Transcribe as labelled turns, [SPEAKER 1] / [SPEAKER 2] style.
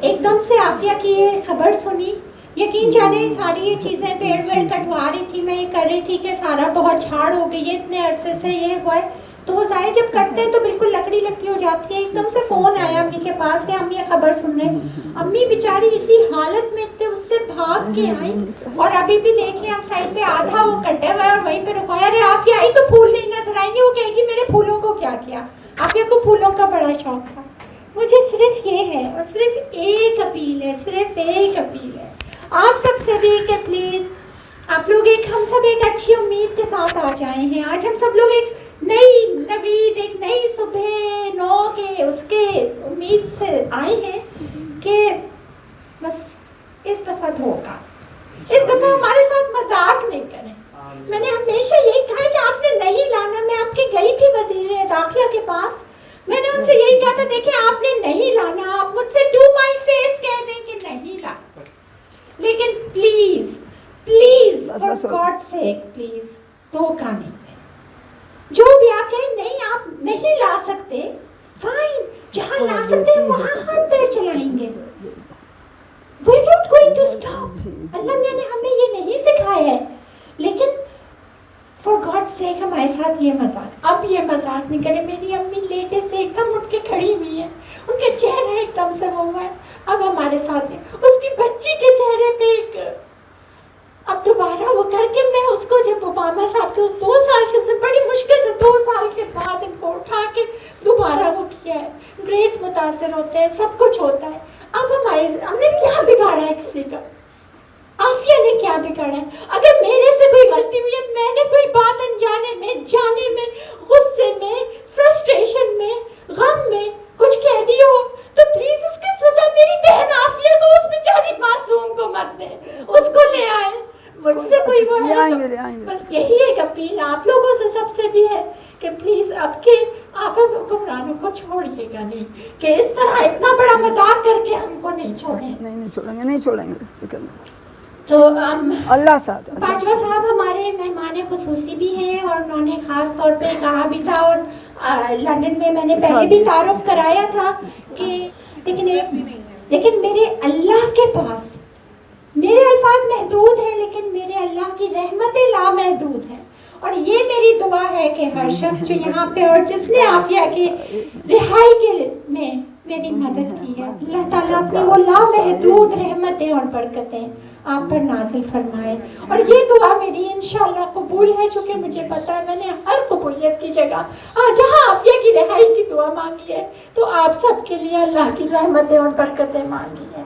[SPEAKER 1] ایک دم سے عافیہ کی یہ خبر سنی، یقین جانے ساری یہ چیزیں پیڑ ویڑ کٹوا رہی تھی، میں یہ کر رہی تھی کہ سارا بہت جھاڑ ہو گئی ہے اتنے عرصے سے، یہ ہوا ہے تو وہ ظاہر جب کٹتے ہیں تو بالکل لکڑی لکڑی ہو جاتی ہے. ایک دم سے فون آیا امی کے پاس کہ ہم یہ خبر سن رہے ہیں. امی بیچاری اسی حالت میں تھے، اس سے بھاگ کے آئی اور ابھی بھی دیکھیں ہم سائڈ پہ آدھا وہ کٹے ہوا ہے اور وہیں پہ رکوایا. ارے عافیہ آئی تو پھول نہیں نظر آئیں گے، وہ کہے گی میرے پھولوں کو کیا کیا. عافیہ کو پھولوں کا بڑا شوق تھا. مجھے صرف یہ ہے اور صرف ایک اپیل ہے، صرف ایک اپیل ہے آپ سب سے بھی کہ پلیز آپ لوگ ہم سب ایک اچھی امید کے ساتھ آ جائے ہیں. آج ہم سب لوگ ایک نئی نوید، ایک نئی صبح نو کے اس کے امید سے آئے ہیں کہ بس اس دفعہ دھوکا، اس دفعہ ہمارے ساتھ مذاق نہیں کریں. میں نے ہمیشہ یہی کہا کہ آپ نے نہیں لانا. میں آپ کے گئی تھی وزیر داخلہ کے پاس، میں نے ان سے یہی کہا تھا دیکھیں آپ نے نہیں لانا، آپ مجھ سے ٹو مائی فیس کہہ دیں کہ نہیں لانا، لیکن please please for God sake please دھوکا نہیں دیں. جو بھی آپ کہیں نہیں آپ نہیں لا سکتے، فائن، جہاں لا سکتے ہیں وہاں ہم پیر چلائیں گے. We're not going to stop. اللہ میاں نے ہمیں یہ نہیں سکھایا ہے، لیکن فار گاڈ سیک ہمارے ساتھ یہ مذاق، اب یہ مذاق نہیں کرے. میری امی لیٹے سے ایک دم اٹھ کے کھڑی ہوئی ہے، ان کے چہرے ایک دم سے وہ ہوا ہے. اب ہمارے ساتھ اس کی بچی کے چہرے پہ ایک اب دوبارہ وہ کر کے میں اس کو جب اوباما صاحب کے اس 2 سال کے سے بڑی مشکل سے 2 سال کے بعد ان کو اٹھا کے دوبارہ وہ کیا ہے. گریڈس متاثر ہوتے ہیں، سب کچھ ہوتا ہے. اب ہم نے کیا بگاڑا ہے کسی کا؟ عافیہ نے کیا بگاڑا ہے؟ اگر میرے سے کوئی غلطی ہوئی ہے، میں نے کوئی بات انجانے میں، جانے میں، غصے میں، فرسٹریشن میں، غم میں کچھ کہہ دی ہو تو پلیز اس کی سزا میری بہن عافیہ کو، اس بیچاری معصوم کو مت دے، اس کو لے آئے. مجھ سے کوئی وہ ہے بس یہی ایک اپیل آپ لوگوں سے سب سے بھی ہے کہ پلیز اب کے آپ حکمرانوں کو چھوڑیے گا نہیں کہ اس طرح اتنا بڑا مذاق کر کے ہم کو نہیں چھوڑیں.
[SPEAKER 2] نہیں چھوڑیں گے.
[SPEAKER 1] تو
[SPEAKER 2] اللہ ساتھ.
[SPEAKER 1] باجوہ صاحب ہمارے مہمان خصوصی بھی ہیں اور انہوں نے خاص طور پہ کہا بھی تھا اور لندن میں نے پہلے بھی تعارف کرایا تھا کہ لیکن میرے اللہ کے پاس میرے الفاظ محدود ہیں، لیکن میرے اللہ کی رحمتیں لامحدود ہیں. اور یہ میری دعا ہے کہ ہر شخص جو یہاں پہ اور جس نے عافیہ کی رہائی کے میں میری مدد کی ہے، اللہ تعالیٰ اپنی وہ لامحدود رحمتیں اور برکتیں آپ پر نازل فرمائے. اور یہ دعا میری انشاءاللہ قبول ہے، چونکہ مجھے پتا ہے میں نے ہر قبولیت کی جگہ جہاں عافیہ کی رہائی کی دعا مانگی ہے تو آپ سب کے لیے اللہ کی رحمتیں اور برکتیں مانگی ہیں.